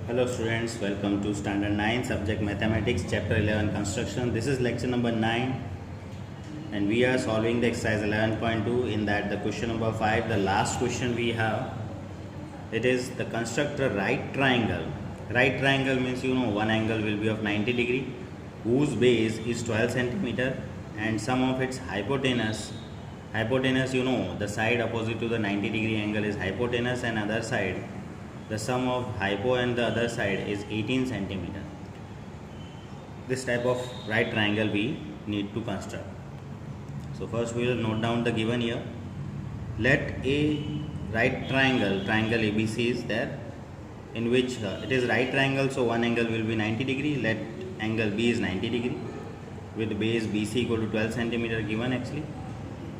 Hello students, welcome to Standard 9 Subject Mathematics Chapter 11 Construction. This is lecture number 9 and we are solving the exercise 11.2. In that the question number 5, the last question we have, it is the construct a right triangle. Right triangle means one angle will be of 90 degree whose base is 12 centimeter and sum of its hypotenuse, the side opposite to the 90 degree angle is hypotenuse and other side, the sum of hypo and the other side is 18 centimeter. This type of right triangle we need to construct. So first we will note down the given here. Let a right triangle ABC is there, in which it is right triangle, so one angle will be 90 degree. Let angle B is 90 degree with base BC equal to 12 centimeter given actually.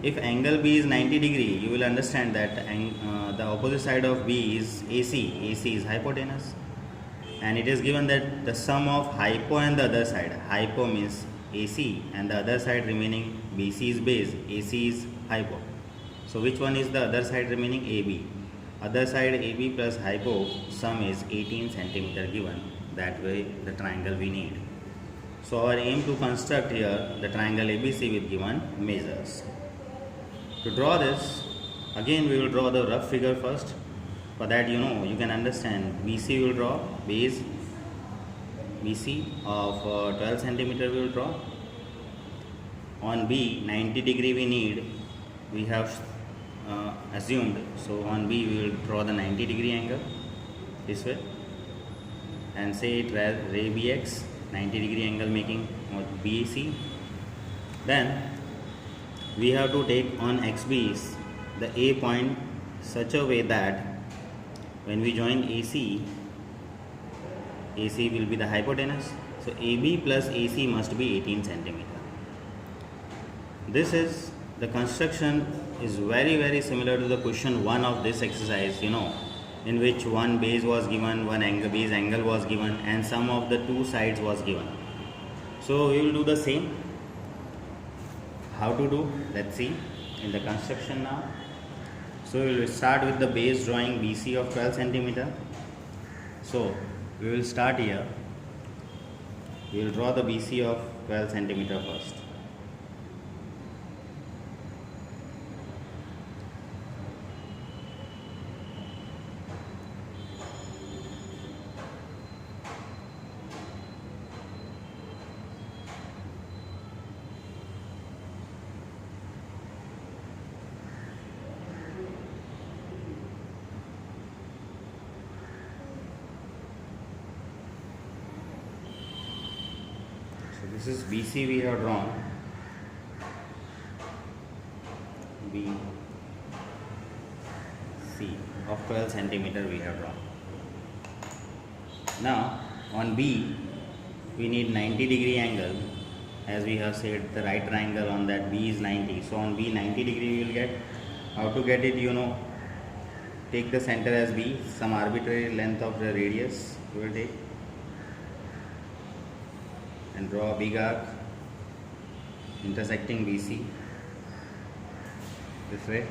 If angle B is 90 degree, you will understand that the opposite side of B is AC. AC is hypotenuse. And it is given that the sum of hypo and the other side, hypo means AC and the other side remaining BC is base, AC is hypo. So which one is the other side remaining? AB. Other side AB plus hypo, sum is 18 centimeter given. That way the triangle we need. So our aim to construct here the triangle ABC with given measures. To draw this, again we will draw the rough figure first. For that you can understand BC will draw, base BC of 12 centimeter we will draw. On B 90 degree we have assumed, so on B we will draw the 90 degree angle this way and say it ray BX, 90 degree angle making BAC. Then we have to take on XB the A point such a way that when we join AC will be the hypotenuse. So AB plus AC must be 18 centimeter. This is the construction is very similar to the question 1 of this exercise, in which one base was given, one base angle was given and sum of the two sides was given. So we will do the same. How to do? Let's see in the construction now. So we will start with the base drawing BC of 12 centimeter. So we will start here. We will draw the BC of 12 centimeter first. This is BC we have drawn, BC of 12 centimeter we have drawn. Now on B we need 90 degree angle, as we have said the right triangle on that B is 90. So on B 90 degree we will get. How to get it? Take the center as B, some arbitrary length of the radius we will take and draw a big arc intersecting BC this way.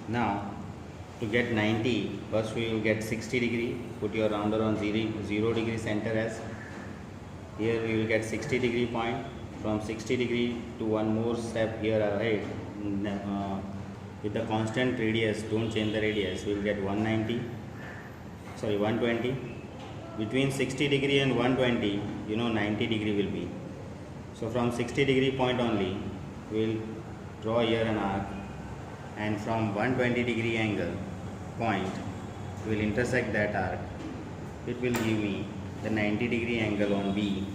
Now to get 90, first we will get 60 degree. Put your rounder on 0 degree center as. Here we will get 60 degree point. From 60 degree to one more step here ahead. With the constant radius, don't change the radius, we will get 120. Between 60 degree and 120, 90 degree will be. So from 60 degree point only, we will draw here an arc, and from 120 degree angle point, we will intersect that arc. It will give me the 90 degree angle on B.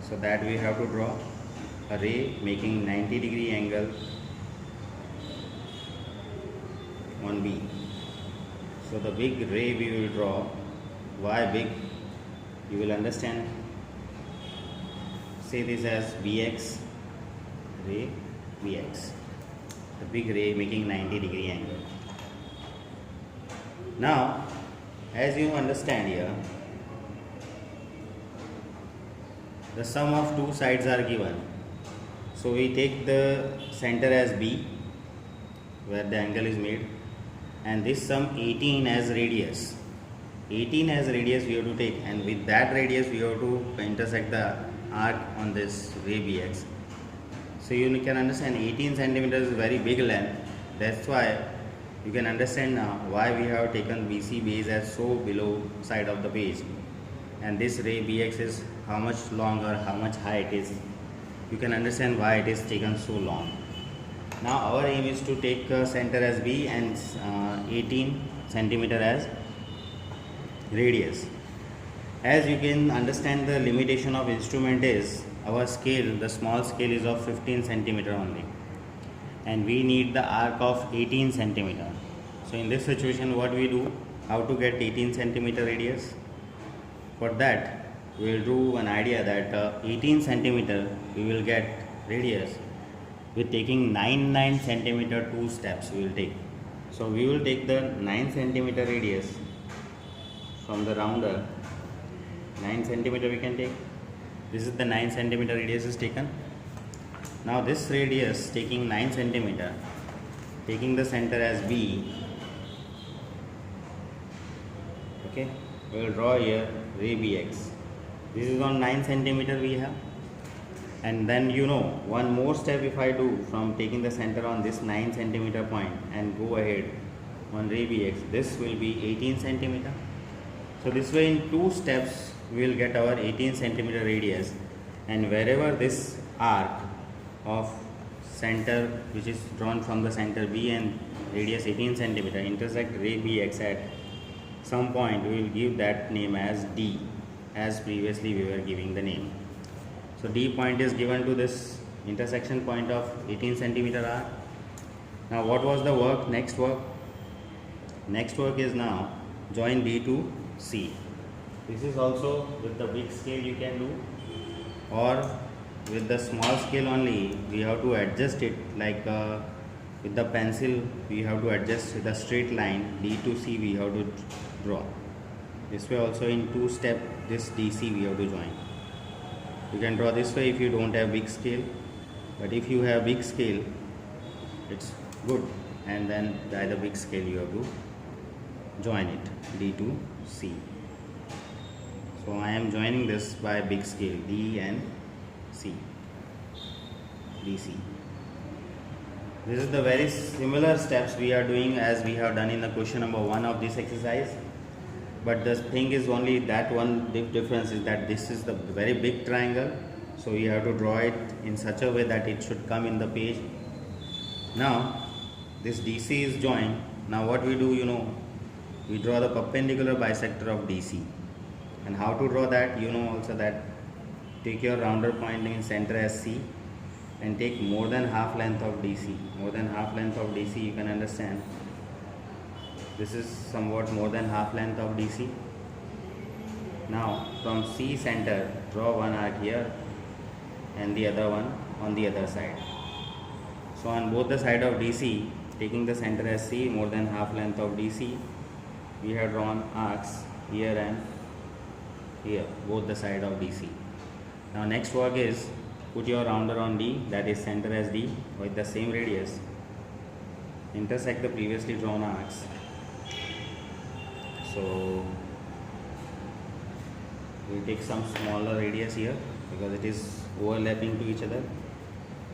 So that we have to draw a ray making 90 degree angle on B. So the big ray we will draw. Why big? You will understand. Say this as BX, ray BX. The big ray making 90 degree angle. Now, as you understand here, the sum of two sides are given. So we take the center as B, where the angle is made, and this sum 18 as radius. 18 as radius we have to take, and with that radius we have to intersect the arc on this ray BX. So you can understand 18 centimeters is very big length. That's why you can understand now why we have taken BC base as so below side of the page, and this ray BX is how much long or how much high it is. You can understand why it is taken so long. Now our aim is to take center as B and 18 centimeter as radius. As you can understand, the limitation of instrument is our scale, the small scale is of 15 centimeter only, and we need the arc of 18 centimeter. So in this situation what we do, how to get 18 centimeter radius? For that we will do an idea that 18 centimeter we will get radius with taking 9 centimeter 2 steps we will take. So we will take the 9 centimeter radius from the rounder. 9 centimeter we can take. This is the 9 centimeter radius is taken. Now this radius taking 9 centimeter, taking the center as B, okay, we will draw here ray BX. This is on 9 centimeter we have, and then one more step if I do from taking the center on this 9 centimeter point and go ahead on ray BX, this will be 18 centimeter. So this way in 2 steps we will get our 18 centimeter radius, and wherever this arc of center which is drawn from the center B and radius 18 centimeter intersect ray BX at some point, we will give that name as D, as previously we were giving the name. So D point is given to this intersection point of 18 centimeter arc. Now what was the work? Next work is now join D to C. This is also with the big scale you can do, or with the small scale only we have to adjust it, like with the pencil we have to adjust the straight line D to C we have to draw. This way also in 2 step this DC we have to join. You can draw this way if you don't have big scale, but if you have big scale it's good, and then by the big scale you have to join it D to C. So I am joining this by big scale D and C, DC. This is the very similar steps we are doing as we have done in the question number 1 of this exercise, but the thing is only that one difference is that this is the very big triangle, so you have to draw it in such a way that it should come in the page. Now this DC is joined. Now what we do, we draw the perpendicular bisector of DC. And how to draw that, also that take your rounder point in center as C and take more than half length of DC. More than half length of DC, you can understand. This is somewhat more than half length of DC. Now from C center, draw one arc here and the other one on the other side. So on both the side of DC, taking the center as C, more than half length of DC, we have drawn arcs here and here, both the side of DC. Now next work is put your rounder on D, that is center as D, with the same radius. Intersect the previously drawn arcs. So we will take some smaller radius here because it is overlapping to each other.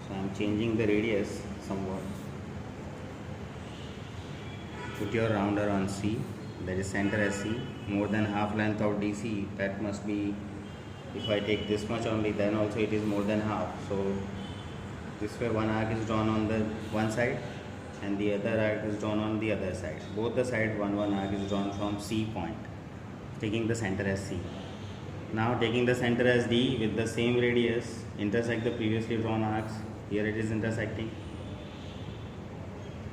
So I am changing the radius somewhat. Put your rounder on C, that is center as C, more than half length of DC, that must be, if I take this much only, then also it is more than half. So this way one arc is drawn on the one side and the other arc is drawn on the other side. Both the side one arc is drawn from C point, taking the center as C. Now taking the center as D with the same radius, intersect the previously drawn arcs. Here it is intersecting,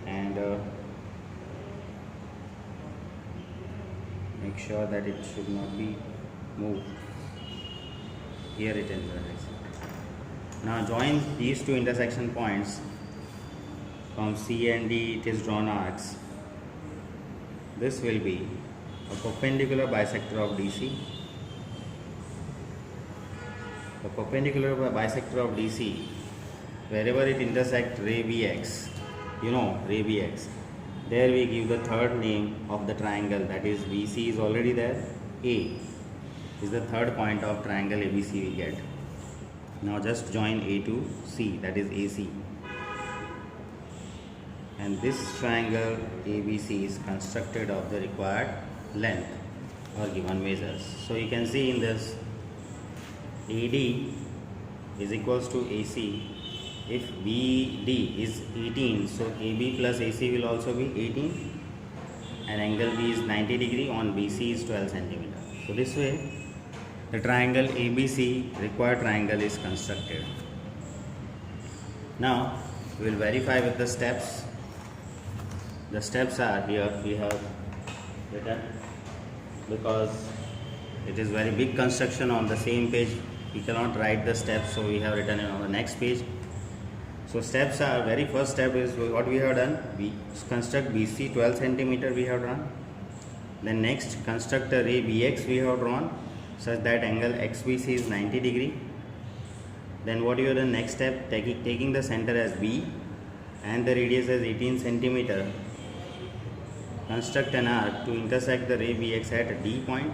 and make sure that it should not be moved. Here it intersects. Now join these two intersection points. From C and D it is drawn arcs. This will be a perpendicular bisector of DC. The perpendicular bisector of DC wherever it intersects ray bx, you know, ray bx, there we give the third name of the triangle, that is BC is already there. A is the third point of triangle ABC we get. Now just join A to C, that is AC. And this triangle ABC is constructed of the required length or given measures. So you can see in this AD is equals to AC. If BD is 18, so AB plus AC will also be 18, and angle B is 90 degree, on BC is 12 centimeter. So this way the triangle ABC, required triangle, is constructed. Now we will verify with the steps. The steps are here we have written, because it is very big construction on the same page. We cannot write the steps, so we have written it on the next page. So steps are, very first step is what we have done. We construct BC 12 centimeter we have drawn. Then next construct a ray BX we have drawn such that angle XBC is 90 degree. Then what you have done, next step, taking the center as B and the radius as 18 centimeter, construct an arc to intersect the ray BX at D point.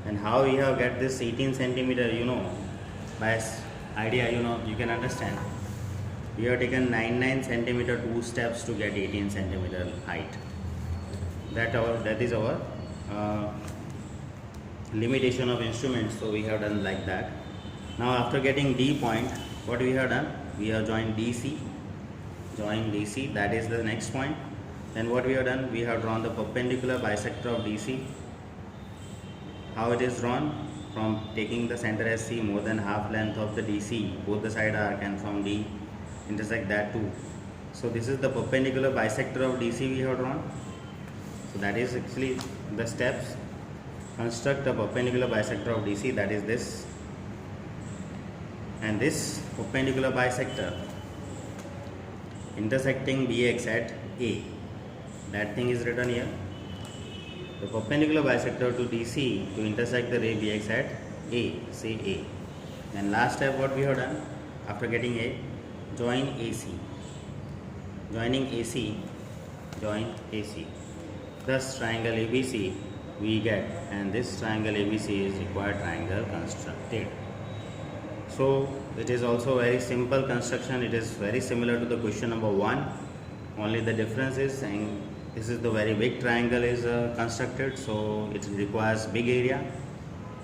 And how we have get this 18 centimeter, you know, by idea, you know, you can understand. We have taken 99 centimeter 2 steps to get 18 centimeter height. That is our limitation of instruments, so we have done like that. Now after getting D point, what we have done, we have joined DC, that is the next point. Then what we have done, we have drawn the perpendicular bisector of DC. How it is drawn? From taking the center as C, more than half length of the DC, both the side arc, and from D intersect that too. So this is the perpendicular bisector of DC we have drawn. So that is actually the steps. Construct a perpendicular bisector of DC, that is this. And this perpendicular bisector intersecting BX at A, that thing is written here. The perpendicular bisector to DC to intersect the ray BX at A, say A. And last step what we have done, after getting A, join AC. Joining AC, join AC. Thus triangle ABC we get, and this triangle ABC is required triangle constructed. So it is also very simple construction. It is very similar to the question number 1. Only the difference is, and this is the very big triangle is constructed, so it requires big area.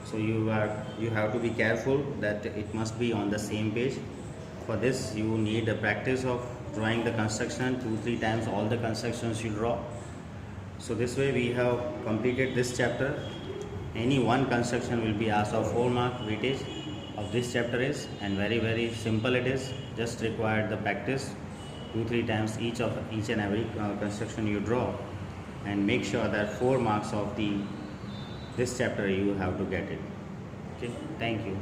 So you have to be careful that it must be on the same page. For this you need a practice of drawing the construction 2-3 times, all the constructions you draw. So this way we have completed this chapter. Any one construction will be asked of 4 mark weightage of this chapter is, and very simple it is. Just required the practice 2-3 times each and every construction you draw, and make sure that 4 marks of this chapter you have to get it. Okay, thank you.